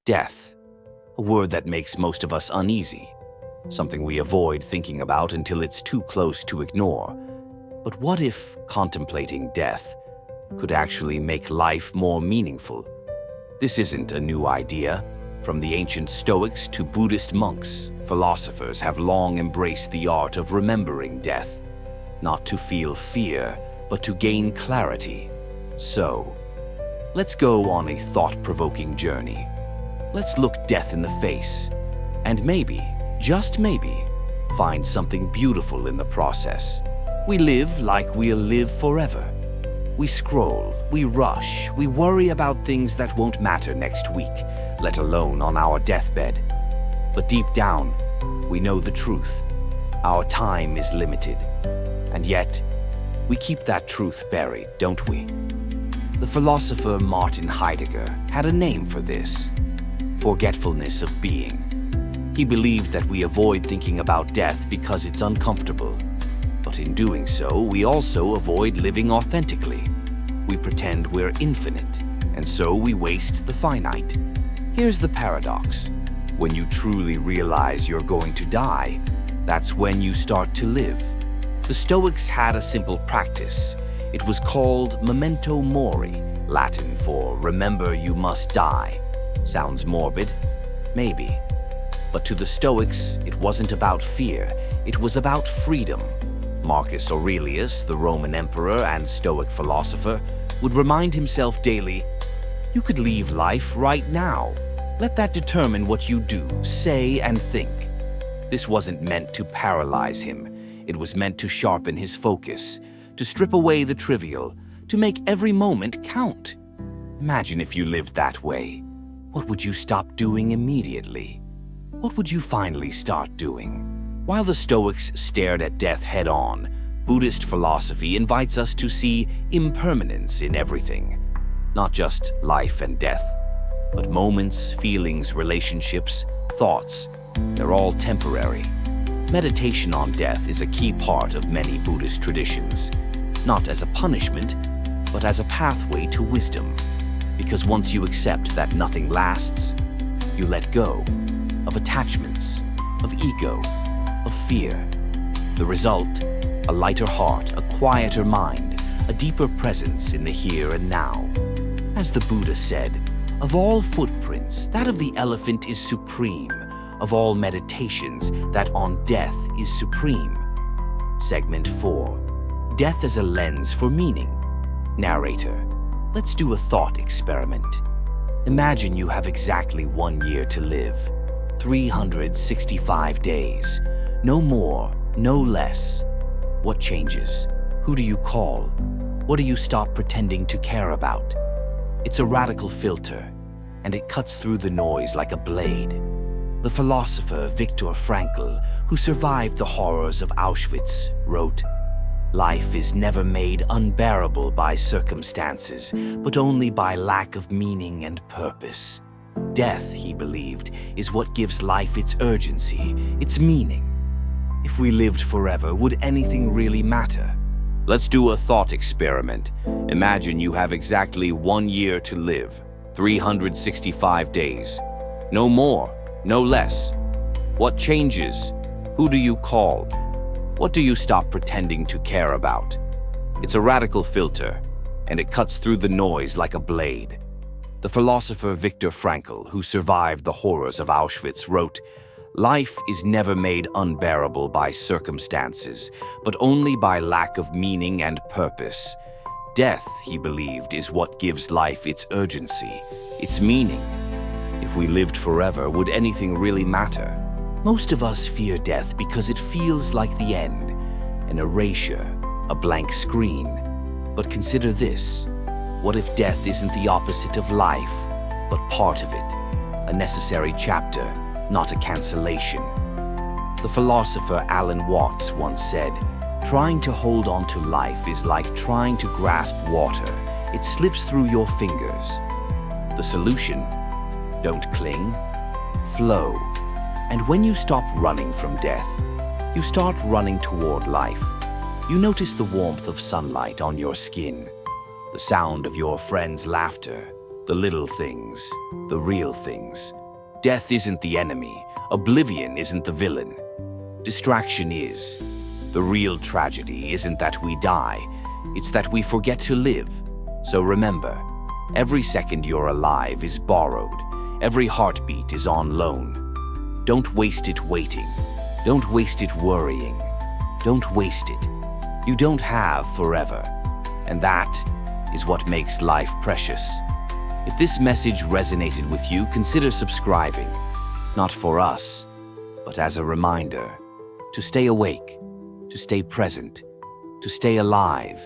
Death, a word that makes most of us uneasy, something we avoid thinking about until it's too close to ignore. But what if contemplating death could actually make life more meaningful? This isn't a new idea. From the ancient Stoics to Buddhist monks, philosophers have long embraced the art of remembering death, not to feel fear, but to gain clarity. So, let's go on a thought-provoking journey. Let's look death in the face, and maybe, just maybe, find something beautiful in the process. We live like we'll live forever. We scroll, we rush, we worry about things that won't matter next week, let alone on our deathbed. But deep down, we know the truth. Our time is limited. And yet, we keep that truth buried, don't we? The philosopher Martin Heidegger had a name for this: forgetfulness of being. He believed that we avoid thinking about death because it's uncomfortable. But in doing so, we also avoid living authentically. We pretend we're infinite, and so we waste the finite. Here's the paradox. When you truly realize you're going to die, that's when you start to live. The Stoics had a simple practice. It was called Memento Mori, Latin for remember you must die. Sounds morbid? Maybe. But to the Stoics, it wasn't about fear, it was about freedom. Marcus Aurelius, the Roman emperor and Stoic philosopher, would remind himself daily, you could leave life right now. Let that determine what you do, say, and think. This wasn't meant to paralyze him. It was meant to sharpen his focus, to strip away the trivial, to make every moment count. Imagine if you lived that way. What would you stop doing immediately? What would you finally start doing? While the Stoics stared at death head-on, Buddhist philosophy invites us to see impermanence in everything. Not just life and death, but moments, feelings, relationships, thoughts. They're all temporary. Meditation on death is a key part of many Buddhist traditions, not as a punishment, but as a pathway to wisdom. Because once you accept that nothing lasts, you let go of attachments, of ego, of fear. The result, a lighter heart, a quieter mind, a deeper presence in the here and now. As the Buddha said, of all footprints, that of the elephant is supreme. Of all meditations, that on death is supreme. Segment 4. Death as a lens for meaning. Narrator, let's do a thought experiment. Imagine you have exactly 1 year to live. 365 days. No more, no less. What changes? Who do you call? What do you stop pretending to care about? It's a radical filter, and it cuts through the noise like a blade. The philosopher Viktor Frankl, who survived the horrors of Auschwitz, wrote, "Life is never made unbearable by circumstances, but only by lack of meaning and purpose. Death," he believed, "is what gives life its urgency, its meaning." If we lived forever, would anything really matter? Let's do a thought experiment. Imagine you have exactly 1 year to live, 365 days. No more, no less. What changes? Who do you call? What do you stop pretending to care about? It's a radical filter, and it cuts through the noise like a blade. The philosopher Viktor Frankl, who survived the horrors of Auschwitz, wrote, "Life is never made unbearable by circumstances, but only by lack of meaning and purpose. Death," he believed, "is what gives life its urgency, its meaning." If we lived forever, would anything really matter? Most of us fear death because it feels like the end, an erasure, a blank screen. But consider this. What if death isn't the opposite of life, but part of it, a necessary chapter, not a cancellation? The philosopher Alan Watts once said, "Trying to hold on to life is like trying to grasp water. It slips through your fingers." The solution? Don't cling, flow. And when you stop running from death, you start running toward life. You notice the warmth of sunlight on your skin, the sound of your friends' laughter, The little things, the real things. Death isn't the enemy. Oblivion isn't the villain. Distraction is. The real tragedy isn't that we die, it's that we forget to live. So remember, every second you're alive is borrowed. Every heartbeat is on loan. Don't waste it waiting. Don't waste it worrying. Don't waste it. You don't have forever. And that is what makes life precious. If this message resonated with you, consider subscribing. Not for us, but as a reminder to stay awake, to stay present, to stay alive.